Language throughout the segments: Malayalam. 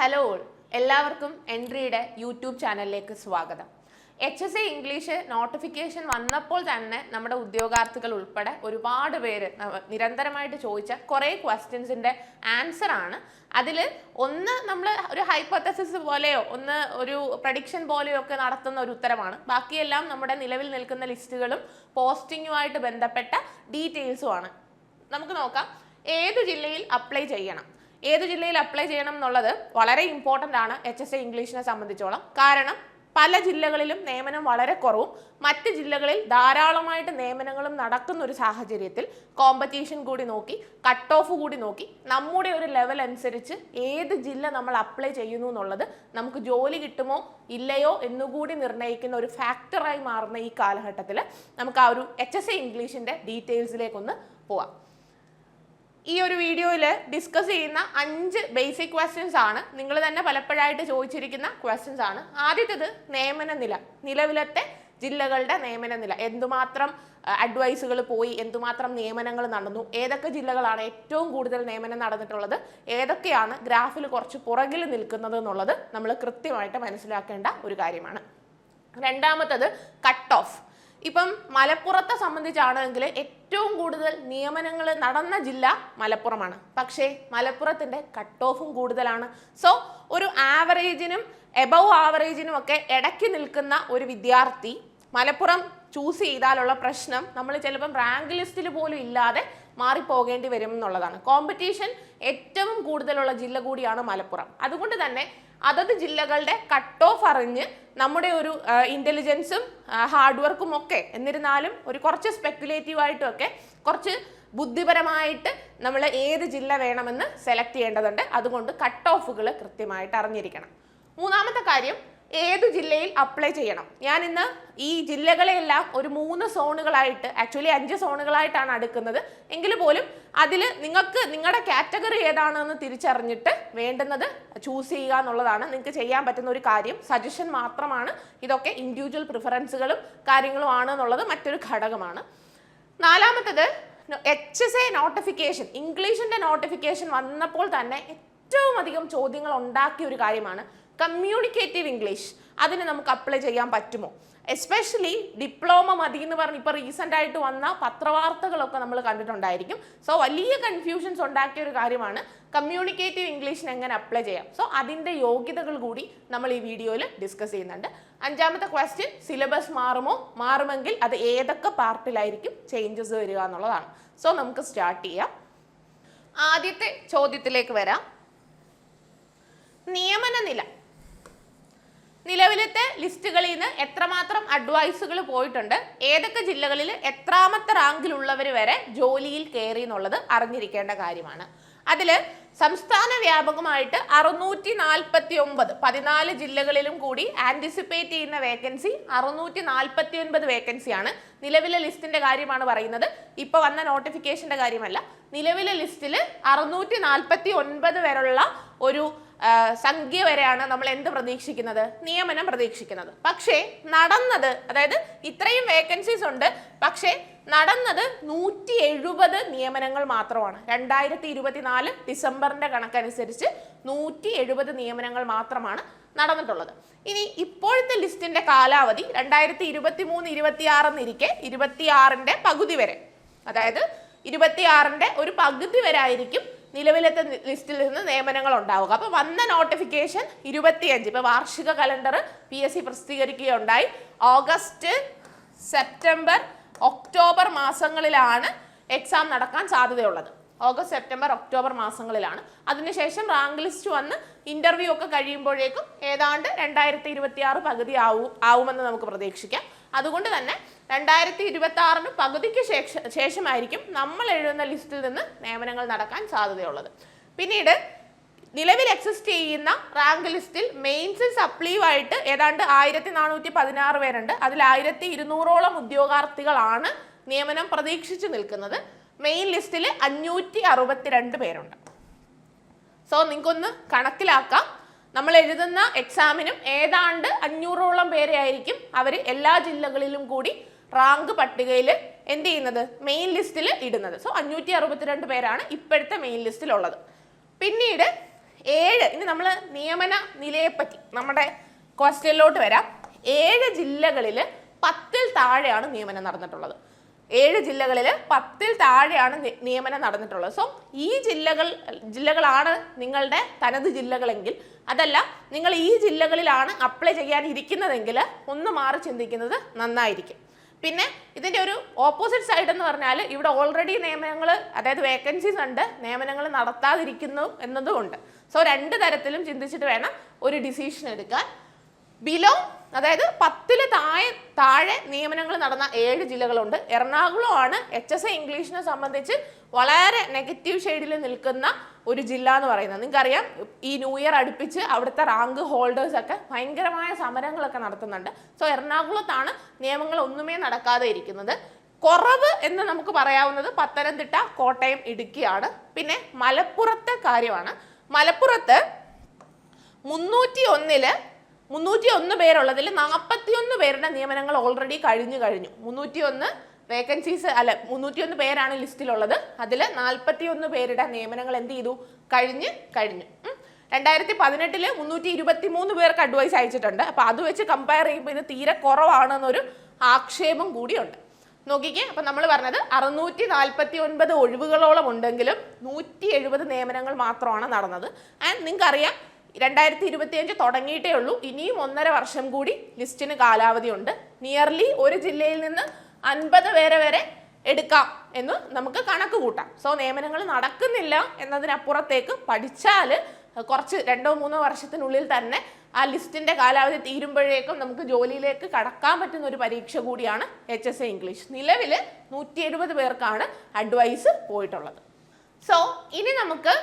ഹലോ എല്ലാവർക്കും എൻട്രിയുടെ യൂട്യൂബ് ചാനലിലേക്ക് സ്വാഗതം. HSC ഇംഗ്ലീഷ് നോട്ടിഫിക്കേഷൻ വന്നപ്പോൾ തന്നെ നമ്മുടെ ഉദ്യോഗാർത്ഥികൾ ഉൾപ്പെടെ ഒരുപാട് പേര് നിരന്തരമായിട്ട് ചോദിച്ച കുറേ ക്വസ്റ്റ്യൻസിൻ്റെ ആൻസർ ആണ്. അതിൽ ഒന്ന് നമ്മൾ ഒരു ഹൈപ്പോത്തസിസ് പോലെയോ ഒന്ന് ഒരു പ്രഡിക്ഷൻ പോലെയോ ഒക്കെ നടത്തുന്ന ഒരു ഉത്തരമാണ്. ബാക്കിയെല്ലാം നമ്മുടെ നിലവിൽ നിൽക്കുന്ന ലിസ്റ്റുകളും പോസ്റ്റിങ്ങുമായിട്ട് ബന്ധപ്പെട്ട ഡീറ്റെയിൽസുമാണ്. നമുക്ക് നോക്കാം. ഏത് ജില്ലയിൽ അപ്ലൈ ചെയ്യണം എന്നുള്ളത് വളരെ ഇമ്പോർട്ടൻ്റ് ആണ് HSC ഇംഗ്ലീഷിനെ സംബന്ധിച്ചോളം. കാരണം പല ജില്ലകളിലും നിയമനം വളരെ കുറവും മറ്റ് ജില്ലകളിൽ ധാരാളമായിട്ട് നിയമനങ്ങളും നടക്കുന്ന ഒരു സാഹചര്യത്തിൽ കോമ്പറ്റീഷൻ കൂടി നോക്കി കട്ട് ഓഫ് കൂടി നോക്കി നമ്മുടെ ഒരു ലെവൽ അനുസരിച്ച് ഏത് ജില്ല നമ്മൾ അപ്ലൈ ചെയ്യുന്നു എന്നുള്ളത് നമുക്ക് ജോലി കിട്ടുമോ ഇല്ലയോ എന്നുകൂടി നിർണ്ണയിക്കുന്ന ഒരു ഫാക്ടറായി മാറുന്ന ഈ കാലഘട്ടത്തിൽ നമുക്ക് ആ ഒരു HSC ഇംഗ്ലീഷിൻ്റെ ഡീറ്റെയിൽസിലേക്കൊന്ന് പോവാം. ഈ ഒരു വീഡിയോയിൽ ഡിസ്കസ് ചെയ്യുന്ന 5 ബേസിക് ക്വസ്റ്റ്യൻസ് ആണ്. നിങ്ങൾ തന്നെ പലപ്പോഴായിട്ട് ചോദിച്ചിരിക്കുന്ന ക്വസ്റ്റ്യൻസ് ആണ്. ആദ്യത്തേത് നിയമന നില, നിലവിലത്തെ ജില്ലകളുടെ നിയമന നില, എന്തുമാത്രം അഡ്വൈസുകൾ പോയി, എന്തുമാത്രം നിയമനങ്ങൾ നടന്നു, ഏതൊക്കെ ജില്ലകളാണ് ഏറ്റവും കൂടുതൽ നിയമനം നടന്നിട്ടുള്ളത്, ഏതൊക്കെയാണ് ഗ്രാഫിൽ കുറച്ച് പുറകിൽ നിൽക്കുന്നത് എന്നുള്ളത് നമ്മൾ കൃത്യമായിട്ട് മനസ്സിലാക്കേണ്ട ഒരു കാര്യമാണ്. രണ്ടാമത്തത് കട്ട് ഓഫ്. ഇപ്പം മലപ്പുറത്തെ സംബന്ധിച്ചാണെങ്കിൽ ഏറ്റവും കൂടുതൽ നിയമനങ്ങൾ നടന്ന ജില്ല മലപ്പുറമാണ്. പക്ഷേ മലപ്പുറത്തിൻ്റെ കട്ട് ഓഫും കൂടുതലാണ്. സോ ഒരു ആവറേജിനും എബവ് ആവറേജിനും ഒക്കെ ഇടയ്ക്ക് നിൽക്കുന്ന ഒരു വിദ്യാർത്ഥി മലപ്പുറം ചൂസ് ചെയ്താലുള്ള പ്രശ്നം നമ്മൾ ചിലപ്പം റാങ്ക് ലിസ്റ്റിൽ പോലും ഇല്ലാതെ മാറിപ്പോകേണ്ടി വരും എന്നുള്ളതാണ്. കോമ്പറ്റീഷൻ ഏറ്റവും കൂടുതലുള്ള ജില്ല കൂടിയാണ് മലപ്പുറം. അതുകൊണ്ട് തന്നെ അതത് ജില്ലകളുടെ കട്ട് ഓഫ് അറിഞ്ഞ് നമ്മുടെ ഒരു ഇൻ്റലിജൻസും ഹാർഡ് വർക്കും ഒക്കെ എന്നിരുന്നാലും ഒരു കുറച്ച് സ്പെക്കുലേറ്റീവായിട്ടും ഒക്കെ കുറച്ച് ബുദ്ധിപരമായിട്ട് നമ്മൾ ഏത് ജില്ല വേണമെന്ന് സെലക്ട് ചെയ്യേണ്ടതുണ്ട്. അതുകൊണ്ട് കട്ട് ഓഫുകൾ കൃത്യമായിട്ട് അറിഞ്ഞിരിക്കണം. മൂന്നാമത്തെ കാര്യം, ഏതു ജില്ലയിൽ അപ്ലൈ ചെയ്യണം. ഞാൻ ഇന്ന് ഈ ജില്ലകളെല്ലാം ഒരു 3 സോണുകളായിട്ട്, ആക്ച്വലി 5 സോണുകളായിട്ടാണ് അടുക്കുന്നത്. എങ്കിൽ പോലും അതിൽ നിങ്ങൾക്ക് നിങ്ങളുടെ കാറ്റഗറി ഏതാണെന്ന് തിരിച്ചറിഞ്ഞിട്ട് വേണ്ടുന്നത് ചൂസ് ചെയ്യുക എന്നുള്ളതാണ് നിങ്ങൾക്ക് ചെയ്യാൻ പറ്റുന്ന ഒരു കാര്യം. സജഷൻ മാത്രമാണ്. ഇതൊക്കെ ഇൻഡിവിജ്വൽ പ്രിഫറൻസുകളും കാര്യങ്ങളും ആണ് എന്നുള്ളത് മറ്റൊരു ഘടകമാണ്. നാലാമത്തത്, HSA നോട്ടിഫിക്കേഷൻ, ഇംഗ്ലീഷിൻ്റെ നോട്ടിഫിക്കേഷൻ വന്നപ്പോൾ തന്നെ ഏറ്റവും അധികം ചോദ്യങ്ങൾ ഉണ്ടാക്കിയ ഒരു കാര്യമാണ് കമ്മ്യൂണിക്കേറ്റീവ് ഇംഗ്ലീഷ്. അതിന് നമുക്ക് അപ്ലൈ ചെയ്യാൻ പറ്റുമോ? എസ്പെഷ്യലി ഡിപ്ലോമ മതി എന്ന് പറഞ്ഞ് ഇപ്പോൾ റീസെൻ്റ് ആയിട്ട് വന്ന പത്രവാർത്തകളൊക്കെ നമ്മൾ കണ്ടിട്ടുണ്ടായിരിക്കും. സോ വലിയ കൺഫ്യൂഷൻസ് ഉണ്ടാക്കിയ ഒരു കാര്യമാണ് കമ്മ്യൂണിക്കേറ്റീവ് ഇംഗ്ലീഷിന് എങ്ങനെ അപ്ലൈ ചെയ്യാം. സോ അതിൻ്റെ യോഗ്യതകൾ കൂടി നമ്മൾ ഈ വീഡിയോയിൽ ഡിസ്കസ് ചെയ്യുന്നുണ്ട്. അഞ്ചാമത്തെ ക്വസ്റ്റ്യൻ, സിലബസ് മാറുമോ? മാറുമെങ്കിൽ അത് ഏതൊക്കെ പാർട്ടിലായിരിക്കും ചേഞ്ചസ് വരിക എന്നുള്ളതാണ്. സോ നമുക്ക് സ്റ്റാർട്ട് ചെയ്യാം. ആദ്യത്തെ ചോദ്യത്തിലേക്ക് വരാം. നിയമന നില, നിലവിലത്തെ ലിസ്റ്റുകളിൽ നിന്ന് എത്രമാത്രം അഡ്വൈസുകൾ പോയിട്ടുണ്ട്, ഏതൊക്കെ ജില്ലകളിൽ എത്രാമത്തെ റാങ്കിലുള്ളവർ വരെ ജോലിയിൽ കയറി എന്നുള്ളത് അറിഞ്ഞിരിക്കേണ്ട കാര്യമാണ്. അതിൽ സംസ്ഥാന വ്യാപകമായിട്ട് 649, 14 ജില്ലകളിലും കൂടി ആൻറ്റിസിപ്പേറ്റ് ചെയ്യുന്ന വേക്കൻസി 649 വേക്കൻസിയാണ്. നിലവിലെ ലിസ്റ്റിന്റെ കാര്യമാണ് പറയുന്നത്, ഇപ്പോൾ വന്ന നോട്ടിഫിക്കേഷന്റെ കാര്യമല്ല. നിലവിലെ ലിസ്റ്റിൽ 649 വരെയുള്ള ഒരു സംഖ്യ വരെയാണ് നമ്മൾ എന്ത് പ്രതീക്ഷിക്കുന്നത്, നിയമനം പ്രതീക്ഷിക്കുന്നത്. പക്ഷേ നടന്നത്, അതായത് ഇത്രയും വേക്കൻസീസ് ഉണ്ട്, പക്ഷേ നടന്നത് 170 നിയമനങ്ങൾ മാത്രമാണ്. 2024 ഡിസംബറിന്റെ കണക്കനുസരിച്ച് 170 നിയമനങ്ങൾ മാത്രമാണ് നടന്നിട്ടുള്ളത്. ഇനി ഇപ്പോഴത്തെ ലിസ്റ്റിന്റെ കാലാവധി 2023-26 എന്നിരിക്കെ 26ന്റെ പകുതി വരെ, അതായത് 26ന്റെ ഒരു പകുതി വരെ ആയിരിക്കും നിലവിലത്തെ ലിസ്റ്റിൽ നിന്ന് നിയമനങ്ങൾ ഉണ്ടാവുക. അപ്പോൾ വന്ന നോട്ടിഫിക്കേഷൻ 25, ഇപ്പോൾ വാർഷിക കലണ്ടർ PSC പ്രസിദ്ധീകരിക്കുകയുണ്ടായി. ഓഗസ്റ്റ്, സെപ്റ്റംബർ, ഒക്ടോബർ മാസങ്ങളിലാണ് എക്സാം നടക്കാൻ സാധ്യതയുള്ളത്. ഓഗസ്റ്റ്, സെപ്റ്റംബർ, ഒക്ടോബർ മാസങ്ങളിലാണ്. അതിനുശേഷം റാങ്ക് ലിസ്റ്റ് വന്ന് ഇൻ്റർവ്യൂ ഒക്കെ കഴിയുമ്പോഴേക്കും ഏതാണ്ട് 2026 പകുതി ആവുമെന്ന് നമുക്ക് പ്രതീക്ഷിക്കാം. അതുകൊണ്ട് തന്നെ 2026 പകുതിക്ക് ശേഷമായിരിക്കും നമ്മൾ എഴുതുന്ന ലിസ്റ്റിൽ നിന്ന് നിയമനങ്ങൾ നടക്കാൻ സാധ്യതയുള്ളത്. പിന്നീട് നിലവിൽ എക്സിസ്റ്റ് ചെയ്യുന്ന റാങ്ക് ലിസ്റ്റിൽ മെയിൻസിൽ സപ്ലീവായിട്ട് ഏതാണ്ട് 1416 പേരുണ്ട്. അതിൽ 1200ഓളം ഉദ്യോഗാർത്ഥികളാണ് നിയമനം പ്രതീക്ഷിച്ച് നിൽക്കുന്നത്. മെയിൻ ലിസ്റ്റിൽ 562 പേരുണ്ട്. സോ നിങ്ങൾക്കൊന്ന് കണക്കിലാക്കാം, നമ്മൾ എഴുതുന്ന എക്സാമിനും ഏതാണ്ട് 500ഓളം പേരെ ആയിരിക്കും അവർ എല്ലാ ജില്ലകളിലും കൂടി റാങ്ക് പട്ടികയിൽ എന്ത് ചെയ്യുന്നത്, മെയിൻ ലിസ്റ്റിൽ ഇടുന്നത്. സോ 562 പേരാണ് ഇപ്പോഴത്തെ മെയിൻ ലിസ്റ്റിലുള്ളത്. പിന്നീട് ഇനി നമ്മൾ നിയമന നിലയെപ്പറ്റി നമ്മുടെ ക്വസ്റ്റ്യനിലോട്ട് വരാം. 7 ജില്ലകളിൽ 10-ൽ താഴെയാണ് നിയമനം നടന്നിട്ടുള്ളത്. 7 ജില്ലകളിൽ 10-ൽ താഴെയാണ് നിയമനം നടന്നിട്ടുള്ളത്. സോ ഈ ജില്ലകളാണ് നിങ്ങളുടെ തനത് ജില്ലകളെങ്കിൽ, അതല്ല നിങ്ങൾ ഈ ജില്ലകളിലാണ് അപ്ലൈ ചെയ്യാൻ ഇരിക്കുന്നതെങ്കിൽ ഒന്ന് മാറി ചിന്തിക്കുന്നത് നന്നായിരിക്കും. പിന്നെ ഇതിൻ്റെ ഒരു ഓപ്പോസിറ്റ് സൈഡ് എന്ന് പറഞ്ഞാൽ ഇവിടെ ഓൾറെഡി നിയമനങ്ങൾ, അതായത് വേക്കൻസീസ് ഉണ്ട്, നിയമനങ്ങൾ നടത്താതിരിക്കുന്നു എന്നതുകൊണ്ട്. സോ 2 തരത്തിലും ചിന്തിച്ചിട്ട് വേണം ഒരു ഡിസിഷൻ എടുക്കാൻ. ബിലോ, അതായത് 10-ൽ താഴെ നിയമനങ്ങൾ നടന്ന 7 ജില്ലകളുണ്ട്. എറണാകുളമാണ് HSA ഇംഗ്ലീഷിനെ സംബന്ധിച്ച് വളരെ നെഗറ്റീവ് ഷെയ്ഡിൽ നിൽക്കുന്ന ഒരു ജില്ല എന്ന് പറയുന്നത്. നിങ്ങൾക്കറിയാം, ഈ ന്യൂ ഇയർ അടുപ്പിച്ച് അവിടുത്തെ റാങ്ക് ഹോൾഡേഴ്സ് ഒക്കെ ഭയങ്കരമായ സമരങ്ങളൊക്കെ നടത്തുന്നുണ്ട്. സോ എറണാകുളത്താണ് നിയമങ്ങൾ ഒന്നുമേ നടക്കാതെ ഇരിക്കുന്നത്. കുറവ് എന്ന് നമുക്ക് പറയാവുന്നത് പത്തനംതിട്ട, കോട്ടയം, ഇടുക്കിയാണ്. പിന്നെ മലപ്പുറത്തെ കാര്യമാണ്. മലപ്പുറത്ത് 301 പേരുള്ളതിൽ 41 പേരുടെ നിയമനങ്ങൾ ഓൾറെഡി കഴിഞ്ഞു. 301 വേക്കൻസീസ് അല്ല, 301 പേരാണ് ലിസ്റ്റിലുള്ളത്. അതിൽ 41 പേരുടെ നിയമനങ്ങൾ എന്ത് ചെയ്തു? കഴിഞ്ഞു. 2018 323 പേർക്ക് അഡ്വൈസ് അയച്ചിട്ടുണ്ട്. അപ്പോൾ അത് വെച്ച് കമ്പയർ ചെയ്യുമ്പോൾ ഇത് തീരെ കുറവാണെന്നൊരു ആക്ഷേപം കൂടിയുണ്ട്. നോക്കിക്കേ, അപ്പം നമ്മൾ പറഞ്ഞത് 649 ഒഴിവുകളോളം ഉണ്ടെങ്കിലും 170 നിയമനങ്ങൾ മാത്രമാണ് നടന്നത്. ആൻഡ് നിങ്ങൾക്കറിയാം, 2025 തുടങ്ങിയിട്ടേ ഉള്ളൂ. ഇനിയും 1.5 വർഷം കൂടി ലിസ്റ്റിന് കാലാവധി ഉണ്ട്. നിയർലി ഒരു ജില്ലയിൽ നിന്ന് 50 പേരെ വരെ എടുക്കാം എന്ന് നമുക്ക് കണക്ക് കൂട്ടാം. സോ നിയമനങ്ങൾ നടക്കുന്നില്ല എന്നതിനപ്പുറത്തേക്ക് പഠിച്ചാൽ കുറച്ച് 2-3 വർഷത്തിനുള്ളിൽ തന്നെ ആ ലിസ്റ്റിന്റെ കാലാവധി തീരുമ്പോഴേക്കും നമുക്ക് ജോലിയിലേക്ക് കടക്കാൻ പറ്റുന്ന ഒരു പരീക്ഷ കൂടിയാണ് HSA ഇംഗ്ലീഷ്. നിലവിൽ 170 പേർക്കാണ് അഡ്വൈസ് പോയിട്ടുള്ളത്. സോ ഇനി നമുക്ക്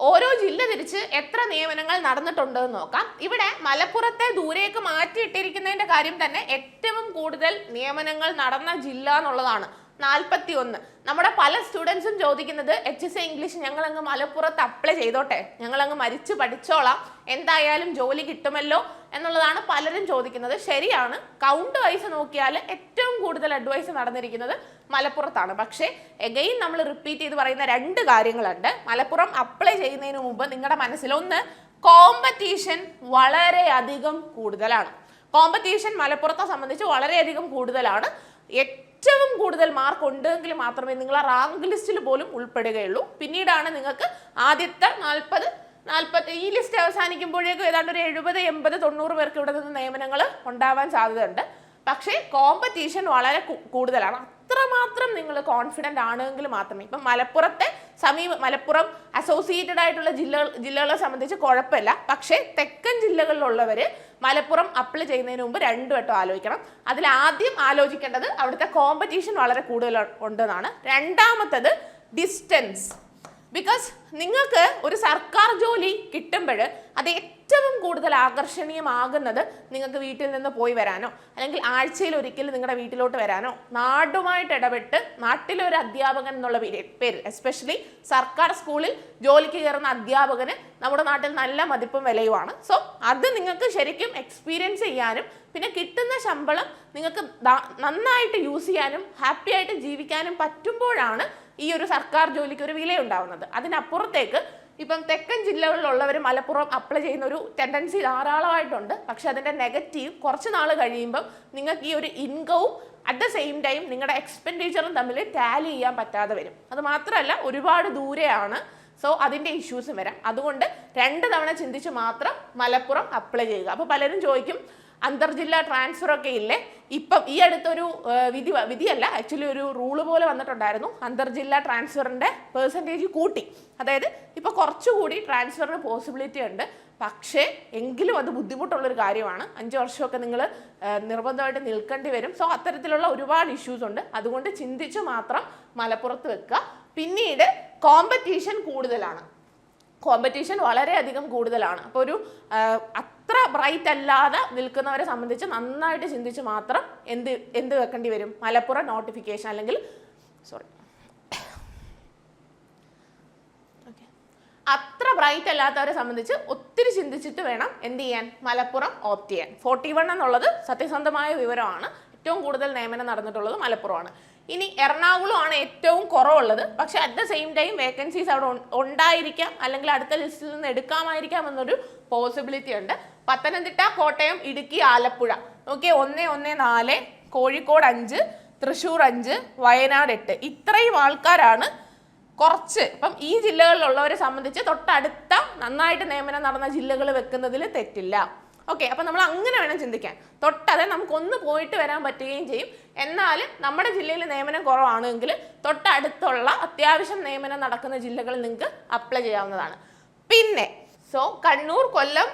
ഓരോ ജില്ല തിരിച്ച് എത്ര നിയമനങ്ങൾ നടന്നിട്ടുണ്ടെന്ന് നോക്കാം. ഇവിടെ മലപ്പുറത്തെ ദൂരേക്ക് മാറ്റിയിട്ടിരിക്കുന്നതിന്റെ കാര്യം തന്നെ ഏറ്റവും കൂടുതൽ നിയമനങ്ങൾ നടന്ന ജില്ല എന്നുള്ളതാണ്. 41. നമ്മുടെ പല സ്റ്റുഡൻസും ചോദിക്കുന്നത് HSA ഇംഗ്ലീഷ് ഞങ്ങൾ അങ്ങ് മലപ്പുറത്ത് അപ്ലൈ ചെയ്തോട്ടെ, ഞങ്ങൾ അങ്ങ് മരിച്ചു പഠിച്ചോളാം, എന്തായാലും ജോലി കിട്ടുമല്ലോ എന്നുള്ളതാണ് പലരും ചോദിക്കുന്നത്. ശരിയാണ്, കൗണ്ട് വൈസ് നോക്കിയാൽ ഏറ്റവും കൂടുതൽ അഡ്വൈസ് നടന്നിരിക്കുന്നത് മലപ്പുറത്താണ്. പക്ഷേ എഗെയിൻ നമ്മൾ റിപ്പീറ്റ് ചെയ്ത് പറയുന്ന 2 കാര്യങ്ങളുണ്ട്. മലപ്പുറം അപ്ലൈ ചെയ്യുന്നതിന് മുമ്പ് നിങ്ങളുടെ മനസ്സിൽ ഒന്ന്, കോമ്പറ്റീഷൻ വളരെയധികം കൂടുതലാണ്. കോമ്പറ്റീഷൻ മലപ്പുറത്തെ സംബന്ധിച്ച് വളരെയധികം കൂടുതലാണ്. ഏറ്റവും കൂടുതൽ മാർക്ക് ഉണ്ടെങ്കിൽ മാത്രമേ നിങ്ങൾ ആ റാങ്ക് ലിസ്റ്റിൽ പോലും ഉൾപ്പെടുകയുള്ളൂ. പിന്നീടാണ് നിങ്ങൾക്ക് ആദ്യത്തെ 40 ഈ ലിസ്റ്റ് അവസാനിക്കുമ്പോഴേക്കും ഏതാണ്ട് ഒരു 70, 80, 90 പേർക്ക് ഇവിടെ നിന്ന് നിയമനങ്ങൾ ഉണ്ടാവാൻ സാധ്യതയുണ്ട്. പക്ഷേ കോമ്പറ്റീഷൻ വളരെ കൂടുതലാണ്. അത്രമാത്രം നിങ്ങൾ കോൺഫിഡൻ്റ് ആണെങ്കിൽ മാത്രമേ. ഇപ്പം മലപ്പുറം അസോസിയേറ്റഡ് ആയിട്ടുള്ള ജില്ലകളെ സംബന്ധിച്ച് കുഴപ്പമില്ല. പക്ഷേ തെക്കൻ ജില്ലകളിലുള്ളവർ മലപ്പുറം അപ്ലൈ ചെയ്യുന്നതിന് മുമ്പ് 2 വട്ടം ആലോചിക്കണം. അതിൽ ആദ്യം ആലോചിക്കേണ്ടത് അവിടുത്തെ കോമ്പറ്റീഷൻ വളരെ കൂടുതൽ ഉണ്ടെന്നാണ്. രണ്ടാമത്തത് ഡിസ്റ്റൻസ്. ബിക്കോസ് നിങ്ങൾക്ക് ഒരു സർക്കാർ ജോലി കിട്ടുമ്പോൾ അത് ഏറ്റവും കൂടുതൽ ആകർഷണീയമാകുന്നത് നിങ്ങൾക്ക് വീട്ടിൽ നിന്ന് പോയി വരാനോ അല്ലെങ്കിൽ ആഴ്ചയിൽ ഒരിക്കൽ നിങ്ങളുടെ വീട്ടിലോട്ട് വരാനോ നാടുമായിട്ട് ഇടപെട്ട് നാട്ടിലെ ഒരു അധ്യാപകൻ എന്നുള്ള പേര്, എസ്പെഷ്യലി സർക്കാർ സ്കൂളിൽ ജോലിക്ക് കയറുന്ന അധ്യാപകന് നമ്മുടെ നാട്ടിൽ നല്ല മതിപ്പും വിലയുമാണ്. സോ അത് നിങ്ങൾക്ക് ശരിക്കും എക്സ്പീരിയൻസ് ചെയ്യാനും പിന്നെ കിട്ടുന്ന ശമ്പളം നിങ്ങൾക്ക് നന്നായിട്ട് യൂസ് ചെയ്യാനും ഹാപ്പി ആയിട്ട് ജീവിക്കാനും പറ്റുമ്പോഴാണ് ഈ ഒരു സർക്കാർ ജോലിക്ക് ഒരു വിലയുണ്ടാവുന്നത്. അതിനപ്പുറത്തേക്ക് ഇപ്പം തെക്കൻ ജില്ലകളിലുള്ളവർ മലപ്പുറം അപ്ലൈ ചെയ്യുന്ന ഒരു ടെൻഡൻസി ധാരാളമായിട്ടുണ്ട്. പക്ഷെ അതിൻ്റെ നെഗറ്റീവ് കുറച്ച് നാൾ കഴിയുമ്പം നിങ്ങൾക്ക് ഈ ഒരു ഇൻകവും അറ്റ് ദ സെയിം ടൈം നിങ്ങളുടെ എക്സ്പെൻഡിച്ചറും തമ്മിൽ ടാലി ചെയ്യാൻ പറ്റാതെ വരും. അത് മാത്രമല്ല ഒരുപാട് ദൂരെയാണ്. സോ അതിൻ്റെ ഇഷ്യൂസും വരാം. അതുകൊണ്ട് 2 തവണ ചിന്തിച്ച് മാത്രം മലപ്പുറം അപ്ലൈ ചെയ്യുക. അപ്പോൾ പലരും ചോദിക്കും, അന്തർജില്ലാ ട്രാൻസ്ഫർ ഒക്കെ ഇല്ലേ? ഇപ്പം ഈ അടുത്തൊരു വിധിയല്ല, ആക്ച്വലി ഒരു റൂള് പോലെ വന്നിട്ടുണ്ടായിരുന്നു. അന്തർജില്ലാ ട്രാൻസ്ഫറിൻ്റെ പെർസെൻറ്റേജ് കൂട്ടി. അതായത് ഇപ്പോൾ കുറച്ചുകൂടി ട്രാൻസ്ഫറിന് പോസിബിലിറ്റി ഉണ്ട്. പക്ഷേ എങ്കിലും അത് ബുദ്ധിമുട്ടുള്ളൊരു കാര്യമാണ്. 5 വർഷമൊക്കെ നിങ്ങൾ നിർബന്ധമായിട്ട് നിൽക്കേണ്ടി വരും. സോ അത്തരത്തിലുള്ള ഒരുപാട് ഇഷ്യൂസ് ഉണ്ട്. അതുകൊണ്ട് ചിന്തിച്ച് മാത്രം മലപ്പുറത്ത് വെക്കുക. പിന്നീട് കോമ്പറ്റീഷൻ കൂടുതലാണ്. കോമ്പറ്റീഷൻ വളരെയധികം കൂടുതലാണ്. അപ്പോൾ ഒരു അത്ര ബ്രൈറ്റ് അല്ലാതെ നിൽക്കുന്നവരെ സംബന്ധിച്ച് നന്നായിട്ട് ചിന്തിച്ച് മാത്രം എന്ത് വെക്കേണ്ടി വരും? മലപ്പുറം നോട്ടിഫിക്കേഷൻ അല്ലെങ്കിൽ അത്ര ബ്രൈറ്റ് അല്ലാത്തവരെ സംബന്ധിച്ച് ഒത്തിരി ചിന്തിച്ചിട്ട് വേണം എന്ത് ചെയ്യാൻ? മലപ്പുറം ഓപ്റ്റ് ചെയ്യാൻ. 41 എന്നുള്ളത് സത്യസന്ധമായ വിവരമാണ്. ഏറ്റവും കൂടുതൽ നിയമനം നടന്നിട്ടുള്ളത് മലപ്പുറമാണ്. ഇനി എറണാകുളമാണ് ഏറ്റവും കുറവുള്ളത്. പക്ഷെ at the same time vacancies അവിടെ ഉണ്ടായിരിക്കാം, അല്ലെങ്കിൽ അടുത്ത ലിസ്റ്റിൽ നിന്ന് എടുക്കാമായിരിക്കാം എന്നൊരു പോസിബിലിറ്റി ഉണ്ട്. പത്തനംതിട്ട, കോട്ടയം, ഇടുക്കി, ആലപ്പുഴ ഓക്കെ 1, 1, 4, കോഴിക്കോട് 5, തൃശ്ശൂർ 5, വയനാട് 8. ഇത്രയും ആൾക്കാരാണ് കുറച്ച്. അപ്പം ഈ ജില്ലകളിലുള്ളവരെ സംബന്ധിച്ച് തൊട്ടടുത്ത നന്നായിട്ട് നിയമനം നടന്ന ജില്ലകൾ വെക്കുന്നതിൽ തെറ്റില്ല. ഓക്കെ, അപ്പം നമ്മൾ അങ്ങനെ വേണം ചിന്തിക്കാൻ. തൊട്ടതെ നമുക്കൊന്ന് പോയിട്ട് വരാൻ പറ്റുകയും ചെയ്യും. എന്നാൽ നമ്മുടെ ജില്ലയിൽ നിയമനം കുറവാണെങ്കിൽ തൊട്ടടുത്തുള്ള അത്യാവശ്യം നിയമനം നടക്കുന്ന ജില്ലകളിൽ നിങ്ങൾക്ക് അപ്ലൈ ചെയ്യാവുന്നതാണ്. പിന്നെ കണ്ണൂർ, കൊല്ലം,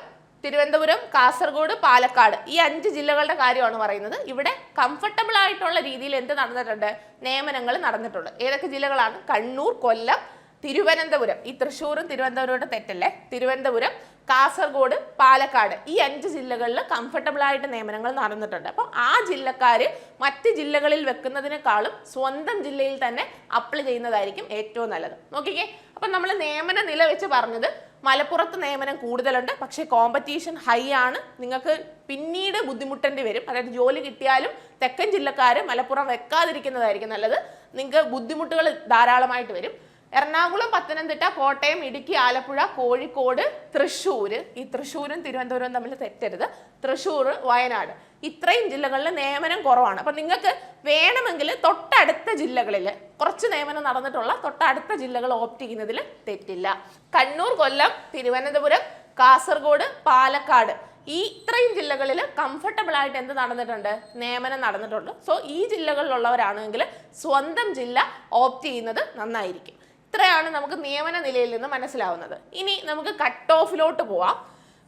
തിരുവനന്തപുരം, കാസർഗോഡ്, പാലക്കാട് ഈ 5 ജില്ലകളുടെ കാര്യമാണ് പറയുന്നത്. ഇവിടെ കംഫർട്ടബിൾ ആയിട്ടുള്ള രീതിയിൽ എന്ത് നടന്നിട്ടുണ്ട്? നിയമനങ്ങൾ നടന്നിട്ടുണ്ട്. ഏതൊക്കെ ജില്ലകളാണ്? കണ്ണൂർ, കൊല്ലം, തിരുവനന്തപുരം. ഈ തൃശ്ശൂരും തിരുവനന്തപുരവും തെറ്റല്ലേ? തിരുവനന്തപുരം, കാസർഗോഡ്, പാലക്കാട് ഈ 5 ജില്ലകളിൽ കംഫർട്ടബിൾ ആയിട്ട് നിയമനങ്ങൾ നടന്നിട്ടുണ്ട്. അപ്പോൾ ആ ജില്ലക്കാർ മറ്റ് ജില്ലകളിൽ വെക്കുന്നതിനേക്കാളും സ്വന്തം ജില്ലയിൽ തന്നെ അപ്ലൈ ചെയ്യുന്നതായിരിക്കും ഏറ്റവും നല്ലത്. നോക്കിക്കേ, അപ്പം നമ്മൾ നിയമന നില വെച്ച് പറഞ്ഞത് മലപ്പുറത്ത് നിയമനം കൂടുതലുണ്ട്, പക്ഷേ കോമ്പറ്റീഷൻ ഹൈ ആണ്. നിങ്ങൾക്ക് പിന്നീട് ബുദ്ധിമുട്ടേണ്ടി വരും. അതായത് ജോലി കിട്ടിയാലും തെക്കൻ ജില്ലക്കാർ മലപ്പുറം വെക്കാതിരിക്കുന്നതായിരിക്കും നല്ലത്. നിങ്ങൾക്ക് ബുദ്ധിമുട്ടുകൾ ധാരാളമായിട്ട് വരും. എറണാകുളം, പത്തനംതിട്ട, കോട്ടയം, ഇടുക്കി, ആലപ്പുഴ, കോഴിക്കോട്, തൃശ്ശൂർ, ഈ തൃശ്ശൂരും തിരുവനന്തപുരവും തമ്മിൽ തെറ്റരുത്, തൃശ്ശൂർ, വയനാട് ഇത്രയും ജില്ലകളിൽ നിയമനം കുറവാണ്. അപ്പം നിങ്ങൾക്ക് വേണമെങ്കിൽ തൊട്ടടുത്ത ജില്ലകളിൽ കുറച്ച് നിയമനം നടന്നിട്ടുള്ള തൊട്ടടുത്ത ജില്ലകൾ ഓപ്റ്റ് ചെയ്യുന്നതിൽ തെറ്റില്ല. കണ്ണൂർ, കൊല്ലം, തിരുവനന്തപുരം, കാസർഗോഡ്, പാലക്കാട് ഈ ഇത്രയും ജില്ലകളിൽ കംഫർട്ടബിൾ ആയിട്ട് എന്ത് നടന്നിട്ടുണ്ട്? നിയമനം നടന്നിട്ടുണ്ട്. സോ ഈ ജില്ലകളിലുള്ളവരാണെങ്കിൽ സ്വന്തം ജില്ല ഓപ്റ്റ് ചെയ്യുന്നത് നന്നായിരിക്കും. ഇത്രയാണ് നമുക്ക് നിയമന നിലയിൽ നിന്ന് മനസ്സിലാവുന്നത്. ഇനി നമുക്ക് കട്ട് ഓഫിലോട്ട് പോവാം.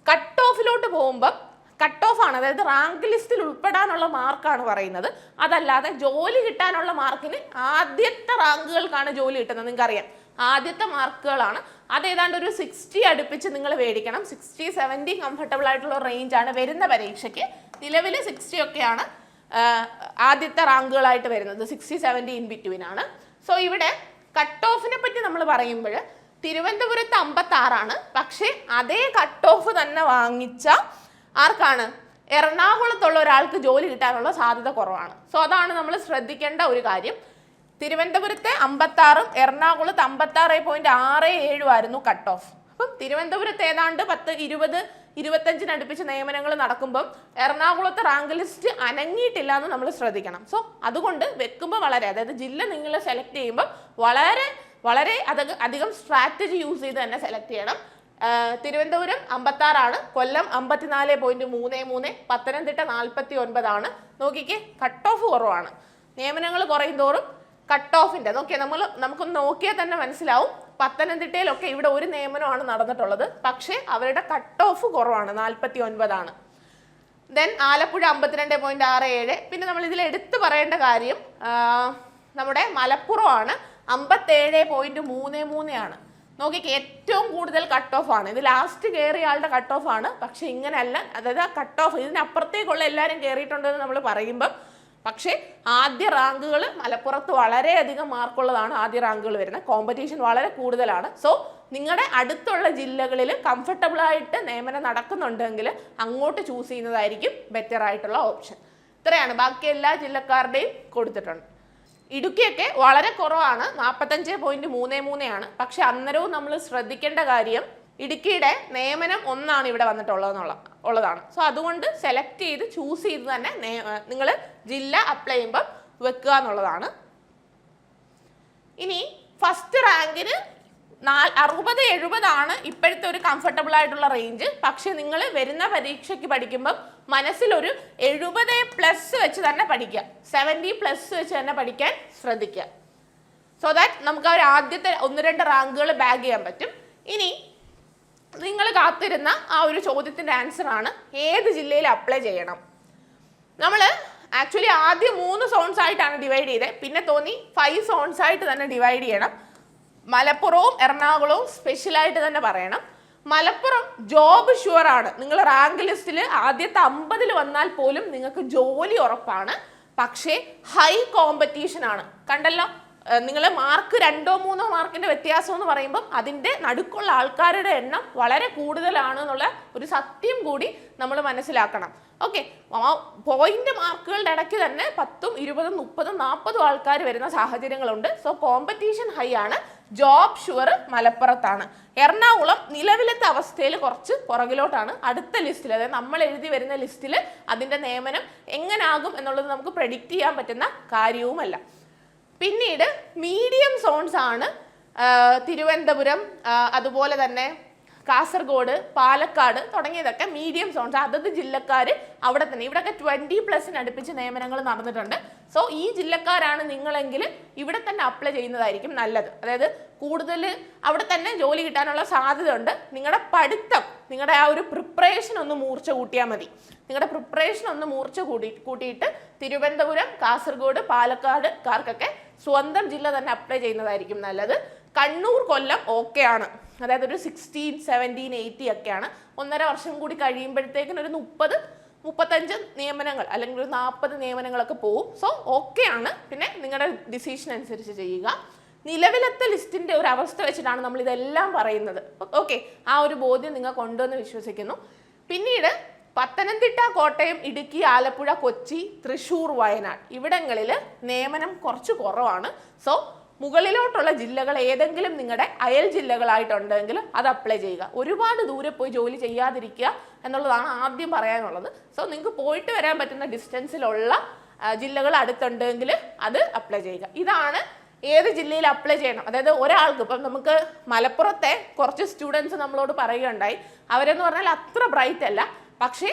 കട്ട് ഓഫിലോട്ട് പോകുമ്പം കട്ട് ഓഫ് ആണ്, അതായത് റാങ്ക് ലിസ്റ്റിൽ ഉൾപ്പെടാനുള്ള മാർക്കാണ് പറയുന്നത്. അതല്ലാതെ ജോലി കിട്ടാനുള്ള മാർക്കിന് ആദ്യത്തെ റാങ്കുകൾക്കാണ് ജോലി കിട്ടുന്നത്. നിങ്ങൾക്കറിയാം, ആദ്യത്തെ മാർക്കുകളാണ്. അത് ഏതാണ്ട് ഒരു 60 അടുപ്പിച്ച് നിങ്ങൾ മേടിക്കണം. 60-70 കംഫർട്ടബിൾ ആയിട്ടുള്ള റേഞ്ചാണ് വരുന്ന പരീക്ഷയ്ക്ക്. നിലവിൽ 60 ഒക്കെയാണ് ആദ്യത്തെ റാങ്കുകളായിട്ട് വരുന്നത്. 60-70 ഇൻ ബിറ്റ്വീൻ ആണ്. സോ ഇവിടെ കട്ട് ഓഫിനെ പറ്റി നമ്മൾ പറയുമ്പോൾ തിരുവനന്തപുരത്ത് 56 പക്ഷേ അതേ കട്ട് ഓഫ് തന്നെ വാങ്ങിച്ച ആർക്കാണ്? എറണാകുളത്തുള്ള ഒരാൾക്ക് ജോലി കിട്ടാനുള്ള സാധ്യത കുറവാണ്. സോ അതാണ് നമ്മൾ ശ്രദ്ധിക്കേണ്ട ഒരു കാര്യം. തിരുവനന്തപുരത്തെ 56, എറണാകുളത്ത് 56.67 ആയിരുന്നു കട്ട് ഓഫ്. അപ്പം തിരുവനന്തപുരത്ത് ഏതാണ്ട് 10-20-25 അടുപ്പിച്ച് നിയമനങ്ങൾ നടക്കുമ്പം എറണാകുളത്ത് റാങ്ക് ലിസ്റ്റ് അനങ്ങിയിട്ടില്ല എന്ന് നമ്മൾ ശ്രദ്ധിക്കണം. സോ അതുകൊണ്ട് വെക്കുമ്പോൾ അതായത് ജില്ല നിങ്ങൾ സെലക്ട് ചെയ്യുമ്പോൾ വളരെ അധികം സ്ട്രാറ്റജി യൂസ് ചെയ്ത് തന്നെ സെലക്ട് ചെയ്യണം. തിരുവനന്തപുരം 56, കൊല്ലം 54.33, പത്തനംതിട്ട 49 നോക്കിക്കേ, കട്ട് ഓഫ് കുറവാണ്. നിയമനങ്ങൾ കുറയും തോറും കട്ട് ഓഫിൻ്റെ നമുക്കൊന്ന് നോക്കിയാൽ തന്നെ മനസ്സിലാവും. പത്തനംതിട്ടയിലൊക്കെ ഇവിടെ ഒരു നിയമനമാണ് നടന്നിട്ടുള്ളത്, പക്ഷേ അവരുടെ കട്ട് ഓഫ് കുറവാണ്, 49. ദെൻ ആലപ്പുഴ 52.67. പിന്നെ നമ്മൾ ഇതിൽ എടുത്തു പറയേണ്ട കാര്യം നമ്മുടെ മലപ്പുറമാണ് 57.33. നോക്കിക്ക് ഏറ്റവും കൂടുതൽ കട്ട് ഓഫ് ആണ്. ഇത് ലാസ്റ്റ് കയറിയ ആളുടെ കട്ട് ഓഫ് ആണ്. പക്ഷെ ഇങ്ങനെയല്ല, അതായത് ആ കട്ട് ഓഫ് ഇതിനപ്പുറത്തേക്കുള്ള എല്ലാവരും കയറിയിട്ടുണ്ടെന്ന് നമ്മൾ പറയുമ്പം, പക്ഷേ ആദ്യ റാങ്കുകൾ മലപ്പുറത്ത് വളരെയധികം മാർക്കുള്ളതാണ്. ആദ്യ റാങ്കുകൾ വരുന്നത് കോമ്പറ്റീഷൻ വളരെ കൂടുതലാണ്. സോ നിങ്ങളുടെ അടുത്തുള്ള ജില്ലകളിൽ കംഫർട്ടബിൾ ആയിട്ട് നിയമനം നടക്കുന്നുണ്ടെങ്കിൽ അങ്ങോട്ട് ചൂസ് ചെയ്യുന്നതായിരിക്കും ബെറ്റർ ആയിട്ടുള്ള ഓപ്ഷൻ. ഇത്രയാണ്, ബാക്കി എല്ലാ ജില്ലക്കാരുടെയും കൊടുത്തിട്ടുണ്ട്. ഇടുക്കിയൊക്കെ വളരെ കുറവാണ്, 45.33 പക്ഷെ അന്നേരവും നമ്മൾ ശ്രദ്ധിക്കേണ്ട കാര്യം ഇടുക്കിയുടെ നിയമനം 1 ഇവിടെ വന്നിട്ടുള്ളതാണ്. സോ അതുകൊണ്ട് സെലക്ട് ചെയ്ത് ചൂസ് ചെയ്ത് തന്നെ നിങ്ങൾ ജില്ല അപ്ലൈ ചെയ്യുമ്പോൾ വെക്കുക എന്നുള്ളതാണ്. ഇനി ഫസ്റ്റ് റാങ്കിന് 60-70 ഇപ്പോഴത്തെ ഒരു കംഫർട്ടബിൾ ആയിട്ടുള്ള റേഞ്ച്. പക്ഷെ നിങ്ങൾ വരുന്ന പരീക്ഷയ്ക്ക് പഠിക്കുമ്പം മനസ്സിലൊരു 70+ വെച്ച് തന്നെ പഠിക്കുക, 70+ വെച്ച് തന്നെ പഠിക്കാൻ ശ്രദ്ധിക്കുക. സോ ദാറ്റ് നമുക്ക് ഒരു ആദ്യത്തെ 1-2 റാങ്കുകൾ ബാഗ് ചെയ്യാൻ പറ്റും. ഇനി നിങ്ങൾ കാത്തിരുന്ന ആ ഒരു ചോദ്യത്തിൻ്റെ ആൻസറാണ് ഏത് ജില്ലയിൽ അപ്ലൈ ചെയ്യണം. നമ്മൾ ആക്ച്വലി ആദ്യം 3 സോൺസ് ആയിട്ടാണ് ഡിവൈഡ് ചെയ്തത്. പിന്നെ തോന്നി 5 സോൺസ് ആയിട്ട് തന്നെ ഡിവൈഡ് ചെയ്യണം. മലപ്പുറവും എറണാകുളവും സ്പെഷ്യലായിട്ട് തന്നെ പറയണം. മലപ്പുറം ജോബ് ഷുവർ ആണ്. നിങ്ങൾ റാങ്ക് ലിസ്റ്റിൽ ആദ്യത്തെ 50 വന്നാൽ പോലും നിങ്ങൾക്ക് ജോലി ഉറപ്പാണ്. പക്ഷേ ഹൈ കോമ്പറ്റീഷൻ ആണ്. കണ്ടല്ലോ, നിങ്ങൾ മാർക്ക് 2-3 മാർക്കിന്റെ വ്യത്യാസം എന്ന് പറയുമ്പോൾ അതിൻ്റെ നടുക്കുള്ള ആൾക്കാരുടെ എണ്ണം വളരെ കൂടുതലാണ് എന്നുള്ള ഒരു സത്യം കൂടി നമ്മൾ മനസ്സിലാക്കണം. ഓക്കെ, പോയിന്റ് മാർക്കുകളുടെ ഇടയ്ക്ക് തന്നെ 10, 20, 30, 40 ആൾക്കാർ വരുന്ന സാഹചര്യങ്ങളുണ്ട്. സോ കോമ്പറ്റീഷൻ ഹൈ ആണ്. ജോബ് ഷുവർ മലപ്പുറത്താണ്. എറണാകുളം നിലവിലത്തെ അവസ്ഥയിൽ കുറച്ച് പുറകിലോട്ടാണ്. അടുത്ത ലിസ്റ്റിൽ, അതായത് നമ്മൾ എഴുതി വരുന്ന ലിസ്റ്റിൽ അതിൻ്റെ നിയമനം എങ്ങനാകും എന്നുള്ളത് നമുക്ക് പ്രെഡിക്റ്റ് ചെയ്യാൻ പറ്റുന്ന കാര്യവുമല്ല. പിന്നീട് മീഡിയം സോൺസ് ആണ് തിരുവനന്തപുരം, അതുപോലെ തന്നെ കാസർഗോഡ്, പാലക്കാട് തുടങ്ങിയതൊക്കെ മീഡിയം സോൺസ്. അതത് ജില്ലക്കാർ അവിടെ തന്നെ, ഇവിടെയൊക്കെ 20+ അടുപ്പിച്ച് നിയമനങ്ങൾ നടന്നിട്ടുണ്ട്. സോ ഈ ജില്ലക്കാരാണ് നിങ്ങളെങ്കിൽ ഇവിടെ തന്നെ അപ്ലൈ ചെയ്യുന്നതായിരിക്കും നല്ലത്. അതായത് കൂടുതൽ അവിടെ തന്നെ ജോലി കിട്ടാനുള്ള സാധ്യത ഉണ്ട്. നിങ്ങളുടെ പഠിത്തം, നിങ്ങളുടെ ആ ഒരു പ്രിപ്പറേഷൻ ഒന്ന് മൂർച്ച കൂട്ടിയാൽ മതി. നിങ്ങളുടെ പ്രിപ്പറേഷൻ ഒന്ന് മൂർച്ച കൂട്ടിയിട്ട് തിരുവനന്തപുരം, കാസർഗോഡ്, പാലക്കാടുകാർക്കൊക്കെ സ്വന്തം ജില്ല തന്നെ അപ്ലൈ ചെയ്യുന്നതായിരിക്കും നല്ലത്. കണ്ണൂർ, കൊല്ലം ഓക്കെ ആണ്. അതായത് ഒരു 16, 17, 80 ഒക്കെയാണ്. 1.5 വർഷം കൂടി കഴിയുമ്പോഴത്തേക്കിന് ഒരു 30, 35 നിയമനങ്ങൾ അല്ലെങ്കിൽ ഒരു 40 നിയമനങ്ങളൊക്കെ പോവും. സോ ഓക്കെ ആണ്. പിന്നെ നിങ്ങളുടെ ഡിസിഷൻ അനുസരിച്ച് ചെയ്യുക. നിലവിലത്തെ ലിസ്റ്റിന്റെ ഒരു അവസ്ഥ വെച്ചിട്ടാണ് നമ്മൾ ഇതെല്ലാം പറയുന്നത്. ഓക്കെ, ആ ഒരു ബോധ്യം നിങ്ങൾക്ക് ഉണ്ടെന്ന് വിശ്വസിക്കുന്നു. പിന്നീട് പത്തനംതിട്ട, കോട്ടയം, ഇടുക്കി, ആലപ്പുഴ, കൊച്ചി, തൃശ്ശൂർ, വയനാട് ഇവിടങ്ങളിൽ നിയമനം കുറച്ച് കുറവാണ്. സോ മുകളിലോട്ടുള്ള ജില്ലകൾ ഏതെങ്കിലും നിങ്ങളുടെ അയൽ ജില്ലകളായിട്ടുണ്ടെങ്കിൽ അത് അപ്ലൈ ചെയ്യുക. ഒരുപാട് ദൂരെ പോയി ജോലി ചെയ്യാതിരിക്കുക എന്നുള്ളതാണ് ആദ്യം പറയാനുള്ളത്. സോ നിങ്ങൾക്ക് പോയിട്ട് വരാൻ പറ്റുന്ന ഡിസ്റ്റൻസിലുള്ള ജില്ലകൾ അടുത്തുണ്ടെങ്കിൽ അത് അപ്ലൈ ചെയ്യുക. ഇതാണ് ഏത് ജില്ലയിൽ അപ്ലൈ ചെയ്യണം. അതായത് ഒരാൾക്ക് ഇപ്പം നമുക്ക് മലപ്പുറത്തെ കുറച്ച് സ്റ്റുഡൻസ് നമ്മളോട് പറയുകയുണ്ടായി. അവരെന്ന് പറഞ്ഞാൽ അത്ര ബ്രൈറ്റ് അല്ല, പക്ഷേ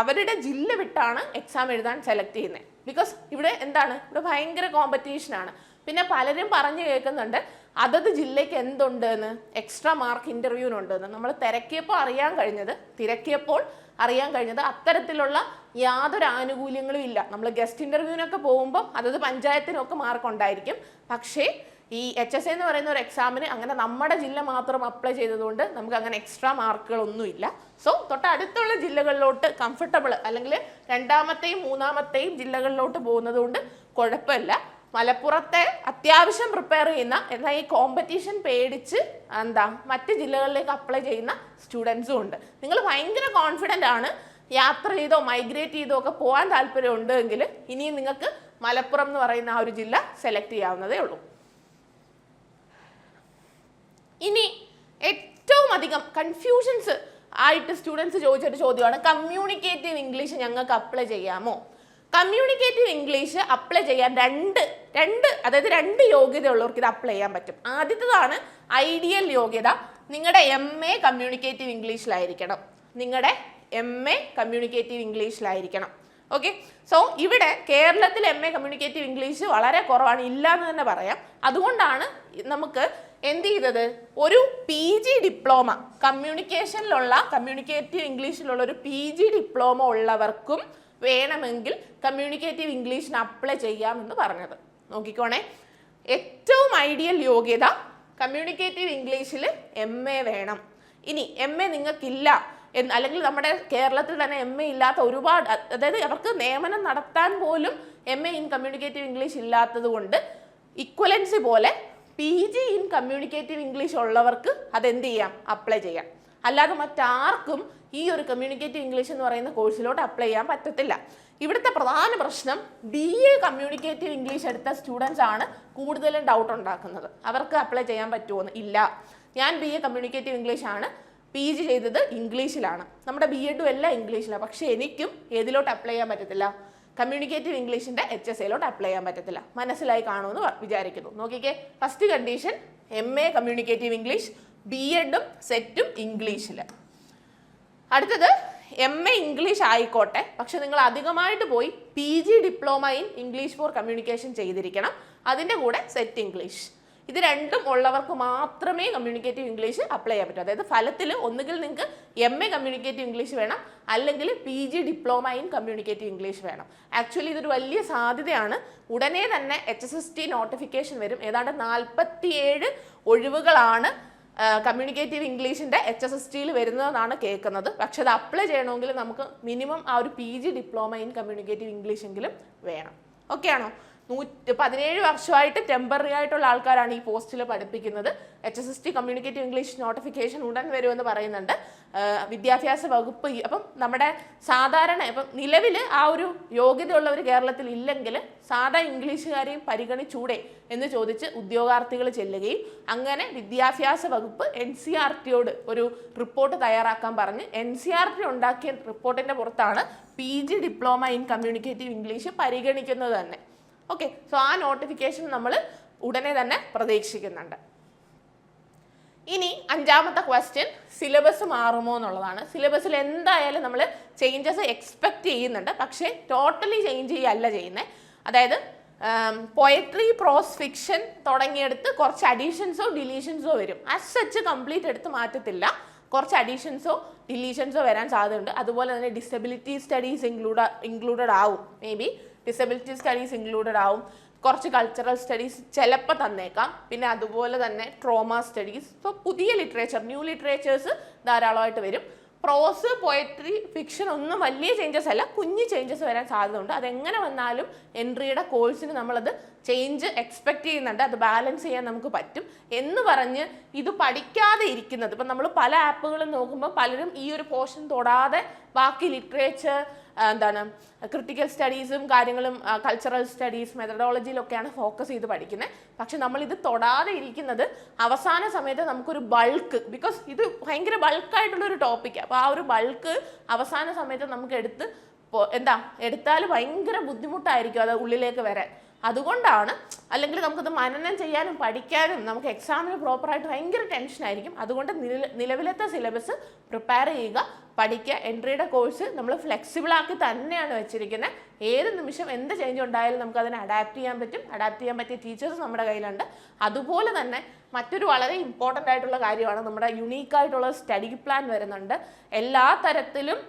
അവരുടെ ജില്ല വിട്ടാണ് എക്സാം എഴുതാൻ സെലക്ട് ചെയ്യുന്നത്. ബിക്കോസ് ഇവിടെ എന്താണ്, ഇവിടെ ഭയങ്കര കോമ്പറ്റീഷനാണ്. പിന്നെ പലരും പറഞ്ഞു കേൾക്കുന്നുണ്ട് അതത് ജില്ലയ്ക്ക് എന്തുണ്ടെന്ന്, എക്സ്ട്രാ മാർക്ക് ഇൻ്റർവ്യൂവിനുണ്ടെന്ന്. നമ്മൾ തിരക്കിയപ്പോൾ അറിയാൻ കഴിഞ്ഞത് അത്തരത്തിലുള്ള യാതൊരു ആനുകൂല്യങ്ങളും ഇല്ല. നമ്മൾ ഗസ്റ്റ് ഇൻ്റർവ്യൂവിനൊക്കെ പോകുമ്പോൾ അതത് പഞ്ചായത്തിനൊക്കെ മാർക്ക് ഉണ്ടായിരിക്കും. പക്ഷേ ഈ HSA എന്ന് പറയുന്ന ഒരു എക്സാമിന് അങ്ങനെ നമ്മുടെ ജില്ല മാത്രം അപ്ലൈ ചെയ്തതുകൊണ്ട് നമുക്ക് അങ്ങനെ എക്സ്ട്രാ മാർക്കുകളൊന്നുമില്ല. സോ തൊട്ടടുത്തുള്ള ജില്ലകളിലോട്ട് കംഫർട്ടബിൾ, അല്ലെങ്കിൽ 2ാമത്തെയും 3ാമത്തെയും ജില്ലകളിലോട്ട് പോകുന്നത് കൊണ്ട് കുഴപ്പമില്ല. മലപ്പുറത്തെ അത്യാവശ്യം പ്രിപ്പയർ ചെയ്യുന്ന, എന്നാൽ ഈ കോമ്പറ്റീഷൻ പേടിച്ച് മറ്റ് ജില്ലകളിലേക്ക് അപ്ലൈ ചെയ്യുന്ന സ്റ്റുഡൻസും ഉണ്ട്. നിങ്ങൾ ഭയങ്കര കോൺഫിഡൻ്റ് ആണ്, യാത്ര ചെയ്തോ മൈഗ്രേറ്റ് ചെയ്തോ ഒക്കെ പോകാൻ താല്പര്യം ഉണ്ടെങ്കിൽ ഇനിയും നിങ്ങൾക്ക് മലപ്പുറം എന്ന് പറയുന്ന ആ ഒരു ജില്ല സെലക്ട് ചെയ്യാവുന്നതേ ഉള്ളൂ. ഇനി ഏറ്റവും അധികം കൺഫ്യൂഷൻസ് ആയിട്ട് സ്റ്റുഡൻസ് ചോദിച്ചൊരു ചോദ്യമാണ്, കമ്മ്യൂണിക്കേറ്റീവ് ഇംഗ്ലീഷ് ഞങ്ങൾക്ക് അപ്ലൈ ചെയ്യാമോ? കമ്മ്യൂണിക്കേറ്റീവ് ഇംഗ്ലീഷ് അപ്ലൈ ചെയ്യാൻ രണ്ട് യോഗ്യത ഉള്ളവർക്ക് ഇത് അപ്ലൈ ചെയ്യാൻ പറ്റും. ആദ്യത്തേതാണ് ഐഡിയൽ യോഗ്യത. നിങ്ങളുടെ MA കമ്മ്യൂണിക്കേറ്റീവ് ഇംഗ്ലീഷിലായിരിക്കണം. ഓക്കെ, സോ ഇവിടെ കേരളത്തിൽ MA കമ്മ്യൂണിക്കേറ്റീവ് ഇംഗ്ലീഷ് വളരെ കുറവാണ്, ഇല്ല എന്ന് തന്നെ പറയാം. അതുകൊണ്ടാണ് നമുക്ക് എന്ത് ചെയ്തത്, ഒരു PG ഡിപ്ലോമ കമ്മ്യൂണിക്കേറ്റീവ് ഇംഗ്ലീഷിലുള്ള ഒരു PG ഡിപ്ലോമ ഉള്ളവർക്കും വേണമെങ്കിൽ കമ്മ്യൂണിക്കേറ്റീവ് ഇംഗ്ലീഷിന് അപ്ലൈ ചെയ്യാമെന്ന് പറഞ്ഞത്. നോക്കിക്കോണേ, ഏറ്റവും ഐഡിയൽ യോഗ്യത കമ്മ്യൂണിക്കേറ്റീവ് ഇംഗ്ലീഷിൽ MA വേണം. ഇനി MA നിങ്ങൾക്കില്ല അല്ലെങ്കിൽ നമ്മുടെ കേരളത്തിൽ തന്നെ MA ഇല്ലാത്ത ഒരുപാട്, അതായത് അവർക്ക് നിയമനം നടത്താൻ പോലും MA ഇൻ കമ്മ്യൂണിക്കേറ്റീവ് ഇംഗ്ലീഷ് ഇല്ലാത്തത് കൊണ്ട് ഇക്വലൻസി പോലെ PG ഇൻ കമ്മ്യൂണിക്കേറ്റീവ് ഇംഗ്ലീഷ് ഉള്ളവർക്ക് അതെന്ത് ചെയ്യാം, അപ്ലൈ ചെയ്യാം. അല്ലാതെ മറ്റാർക്കും ഈ ഒരു കമ്മ്യൂണിക്കേറ്റീവ് ഇംഗ്ലീഷ് എന്ന് പറയുന്ന കോഴ്സിലോട്ട് അപ്ലൈ ചെയ്യാൻ പറ്റത്തില്ല. ഇവിടുത്തെ പ്രധാന പ്രശ്നം BA കമ്മ്യൂണിക്കേറ്റീവ് ഇംഗ്ലീഷ് എടുത്ത സ്റ്റുഡൻസ് ആണ് കൂടുതലും ഡൗട്ട് ഉണ്ടാക്കുന്നത്. അവർക്ക് അപ്ലൈ ചെയ്യാൻ പറ്റുമോ? ഇല്ല. ഞാൻ BA കമ്മ്യൂണിക്കേറ്റീവ് ഇംഗ്ലീഷ് ആണ്, PG ചെയ്തത് ഇംഗ്ലീഷിലാണ്, നമ്മുടെ B.Edഉം എല്ലാം ഇംഗ്ലീഷിലാണ്. പക്ഷേ എനിക്കും ഏതിലോട്ട് അപ്ലൈ ചെയ്യാൻ പറ്റത്തില്ല, കമ്മ്യൂണിക്കേറ്റീവ് ഇംഗ്ലീഷിൻ്റെ HSAയിലോട്ട് അപ്ലൈ ചെയ്യാൻ പറ്റത്തില്ല. മനസ്സിലായി കാണുമെന്ന് വിചാരിക്കുന്നു. നോക്കിക്കേ, first condition MA communicative English, B.Edഉം സെറ്റും ഇംഗ്ലീഷിൽ. അടുത്തത് MA ഇംഗ്ലീഷ് ആയിക്കോട്ടെ, പക്ഷെ നിങ്ങൾ അധികമായിട്ട് പോയി PG diploma in English for communication ചെയ്തിരിക്കണം. അതിൻ്റെ കൂടെ സെറ്റ് ഇംഗ്ലീഷ്. ഇത് രണ്ടും ഉള്ളവർക്ക് മാത്രമേ കമ്മ്യൂണിക്കേറ്റീവ് ഇംഗ്ലീഷ് അപ്ലൈ ചെയ്യാൻ പറ്റൂ. അതായത് ഫലത്തിൽ ഒന്നുകിൽ നിങ്ങൾക്ക് MA കമ്മ്യൂണിക്കേറ്റീവ് ഇംഗ്ലീഷ് വേണം, അല്ലെങ്കിൽ PG diploma in communicative English വേണം. ആക്ച്വലി ഇതൊരു വലിയ സാധ്യതയാണ്. ഉടനെ തന്നെ HSST നോട്ടിഫിക്കേഷൻ വരും. ഏതാണ്ട് 47 ഒഴിവുകളാണ് കമ്മ്യൂണിക്കേറ്റീവ് ഇംഗ്ലീഷിൻ്റെ HSSTയിൽ വരുന്നതെന്നാണ് കേൾക്കുന്നത്. പക്ഷെ അത് അപ്ലൈ ചെയ്യണമെങ്കിൽ നമുക്ക് മിനിമം ആ ഒരു PG diploma in communicative English എങ്കിലും വേണം. ഓക്കെ ആണോ? 17 വർഷമായിട്ട് ടെമ്പററി ആയിട്ടുള്ള ആൾക്കാരാണ് ഈ പോസ്റ്റിൽ പഠിപ്പിക്കുന്നത്. HSST കമ്മ്യൂണിക്കേറ്റീവ് ഇംഗ്ലീഷ് നോട്ടിഫിക്കേഷൻ ഉടൻ വരുമെന്ന് പറയുന്നുണ്ട്. വിദ്യാഭ്യാസ വകുപ്പ് അപ്പം നമ്മുടെ സാധാരണ ഇപ്പം നിലവിൽ ആ ഒരു യോഗ്യതയുള്ളവർ കേരളത്തിൽ ഇല്ലെങ്കിൽ സാധാ ഇംഗ്ലീഷുകാരെയും പരിഗണിച്ചൂടെ എന്ന് ചോദിച്ച് ഉദ്യോഗാർത്ഥികൾ ചെല്ലുകയും അങ്ങനെ വിദ്യാഭ്യാസ വകുപ്പ് NCERT-യോട് ഒരു റിപ്പോർട്ട് തയ്യാറാക്കാൻ പറഞ്ഞ് NCERT ഉണ്ടാക്കിയ റിപ്പോർട്ടിന്റെ പുറത്താണ് PG diploma in communicative English പരിഗണിക്കുന്നത് തന്നെ. ഓക്കെ, സോ ആ നോട്ടിഫിക്കേഷൻ നമ്മൾ ഉടനെ തന്നെ പ്രതീക്ഷിക്കുന്നുണ്ട്. ഇനി 5ാമത്തെ ക്വസ്റ്റ്യൻ സിലബസ് മാറുമോ എന്നുള്ളതാണ്. സിലബസിൽ എന്തായാലും നമ്മൾ ചേഞ്ചസ് എക്സ്പെക്ട് ചെയ്യുന്നുണ്ട്, പക്ഷേ ടോട്ടലി ചേഞ്ച് ചെയ്യല്ല ചെയ്യുന്നത്. അതായത് പോയട്രി, പ്രോസ്, ഫിക്ഷൻ തുടങ്ങിയെടുത്ത് കുറച്ച് അഡീഷൻസോ ഡിലീഷൻസോ വരും. ആസ് സച്ച് കംപ്ലീറ്റ് എടുത്ത് മാറ്റത്തില്ല, കുറച്ച് അഡീഷൻസോ ഡിലീഷൻസോ വരാൻ സാധ്യതയുണ്ട്. അതുപോലെ തന്നെ ഡിസബിലിറ്റി സ്റ്റഡീസ് ഇൻക്ലൂഡഡ് ആവും. May be disability studies included ആവും. കുറച്ച് കൾച്ചറൽ സ്റ്റഡീസ് ചിലപ്പോൾ തന്നേക്കാം. പിന്നെ അതുപോലെ തന്നെ ട്രോമ സ്റ്റഡീസ്. ഇപ്പോൾ പുതിയ ലിറ്ററേച്ചർ, ന്യൂ ലിറ്ററേച്ചേഴ്സ് ധാരാളമായിട്ട് വരും. പ്രോസ്, പോയട്രി, ഫിക്ഷൻ ഒന്നും വലിയ ചേഞ്ചസ് അല്ല, കുഞ്ഞ് ചേഞ്ചസ് വരാൻ സാധ്യതയുണ്ട്. അതെങ്ങനെ വന്നാലും എൻട്രിയുടെ കോഴ്സിന് നമ്മളത് ചേഞ്ച് എക്സ്പെക്ട് ചെയ്യുന്നുണ്ട്. അത് ബാലൻസ് ചെയ്യാൻ നമുക്ക് പറ്റും എന്ന് പറഞ്ഞ് ഇത് പഠിക്കാതെ ഇരിക്കുന്നത്. ഇപ്പം നമ്മൾ പല ആപ്പുകളും നോക്കുമ്പോൾ പലരും ഈ ഒരു പോർഷൻ തൊടാതെ ബാക്കി ലിറ്ററേച്ചർ, എന്താണ് ക്രിട്ടിക്കൽ സ്റ്റഡീസും കാര്യങ്ങളും, കൾച്ചറൽ സ്റ്റഡീസ്, മെത്തഡോളജിയിലൊക്കെയാണ് ഫോക്കസ് ചെയ്ത് പഠിക്കുന്നത്. പക്ഷെ നമ്മളിത് തൊടാതെ ഇരിക്കുന്നത് അവസാന സമയത്ത് നമുക്കൊരു ബൾക്ക്, ബിക്കോസ് ഇത് ഭയങ്കര ബൾക്കായിട്ടുള്ളൊരു ടോപ്പിക്കാണ്. അപ്പോൾ ആ ഒരു ബൾക്ക് അവസാന സമയത്ത് നമുക്ക് എടുത്താൽ ഭയങ്കര ബുദ്ധിമുട്ടായിരിക്കും അത് ഉള്ളിലേക്ക് വരാൻ. അതുകൊണ്ടാണ്, അല്ലെങ്കിൽ നമുക്കത് മനനം ചെയ്യാനും പഠിക്കാനും നമുക്ക് എക്സാമിന് പ്രോപ്പറായിട്ട് ഭയങ്കര ടെൻഷനായിരിക്കും. അതുകൊണ്ട് നിലവിലത്തെ സിലബസ് പ്രിപ്പയർ ചെയ്യുക, പഠിക്കുക. എൻട്രിയുടെ കോഴ്സ് നമ്മൾ ഫ്ലെക്സിബിൾ ആക്കി തന്നെയാണ് വെച്ചിരിക്കുന്നത്. ഏത് നിമിഷം എന്ത് ചേഞ്ച് ഉണ്ടായാലും നമുക്ക് അതിനെ അഡാപ്റ്റ് ചെയ്യാൻ പറ്റും. അഡാപ്റ്റ് ചെയ്യാൻ പറ്റിയ ടീച്ചേഴ്സ് നമ്മുടെ കയ്യിലുണ്ട്. അതുപോലെ തന്നെ മറ്റൊരു വളരെ ഇമ്പോർട്ടൻ്റ് ആയിട്ടുള്ള കാര്യമാണ് നമ്മുടെ യുണീക്കായിട്ടുള്ള സ്റ്റഡി പ്ലാൻ വരുന്നുണ്ട്. എല്ലാ തരത്തിലും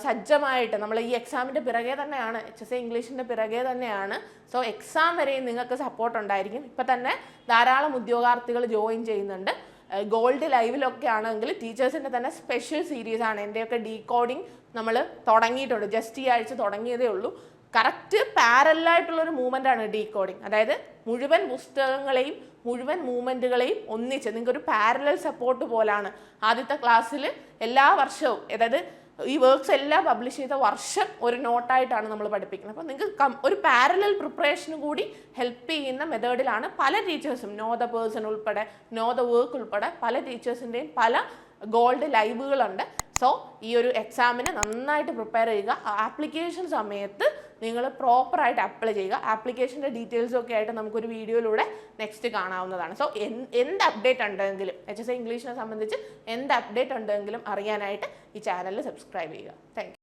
സജ്ജമായിട്ട് നമ്മൾ ഈ എക്സാമിൻ്റെ പിറകെ തന്നെയാണ്, HSC ഇംഗ്ലീഷിൻ്റെ പിറകെ തന്നെയാണ്. സോ എക്സാം വരെയും നിങ്ങൾക്ക് സപ്പോർട്ട് ഉണ്ടായിരിക്കും. ഇപ്പം തന്നെ ധാരാളം ഉദ്യോഗാർത്ഥികൾ ജോയിൻ ചെയ്യുന്നുണ്ട്. ഗോൾഡ് ലൈവിലൊക്കെ ആണെങ്കിൽ ടീച്ചേഴ്സിൻ്റെ തന്നെ സ്പെഷ്യൽ സീരീസ് ആണ്. എൻ്റെയൊക്കെ ഡീകോഡിങ് നമ്മൾ തുടങ്ങിയിട്ടുണ്ട്, ജസ്റ്റ് ഈ ആഴ്ച തുടങ്ങിയതേ ഉള്ളൂ. കറക്റ്റ് പാരലായിട്ടുള്ളൊരു മൂവ്മെൻ്റ് ആണ് ഡീകോഡിങ്. അതായത് മുഴുവൻ പുസ്തകങ്ങളെയും മുഴുവൻ മൂവ്മെൻറ്റുകളെയും ഒന്നിച്ച് നിങ്ങൾക്കൊരു പാരലൽ സപ്പോർട്ട് പോലാണ്. ആദ്യത്തെ ക്ലാസ്സിൽ എല്ലാ വർഷവും, അതായത് ഈ വർക്ക്സ് എല്ലാം പബ്ലിഷ് ചെയ്ത വർഷം ഒരു നോട്ടായിട്ടാണ് നമ്മൾ പഠിപ്പിക്കുന്നത്. അപ്പോൾ നിങ്ങൾക്ക് ഒരു പാരലൽ പ്രിപ്പറേഷനും കൂടി ഹെൽപ്പ് ചെയ്യുന്ന മെത്തേഡിലാണ് പല ടീച്ചേഴ്സും, നോ ദ പേഴ്സൺ ഉൾപ്പെടെ, നോ ദ വർക്ക് ഉൾപ്പെടെ പല ടീച്ചേഴ്സിൻ്റെയും പല ഗോൾഡ് ലൈവുകളുണ്ട്. സോ ഈ ഒരു എക്സാമിന് നന്നായിട്ട് പ്രിപ്പയർ ചെയ്യുക. ആപ്ലിക്കേഷൻ സമയത്ത് നിങ്ങൾ പ്രോപ്പറായിട്ട് അപ്ലൈ ചെയ്യുക. ആപ്ലിക്കേഷൻ്റെ ഡീറ്റെയിൽസൊക്കെ ആയിട്ട് നമുക്കൊരു വീഡിയോയിലൂടെ നെക്സ്റ്റ് കാണാവുന്നതാണ്. സോ എന്ത് അപ്ഡേറ്റ് ഉണ്ടെങ്കിലും, HSC ഇംഗ്ലീഷിനെ സംബന്ധിച്ച് എന്ത് അപ്ഡേറ്റ് ഉണ്ടെങ്കിലും അറിയാനായിട്ട് ഈ ചാനൽ സബ്സ്ക്രൈബ് ചെയ്യുക. Thank you.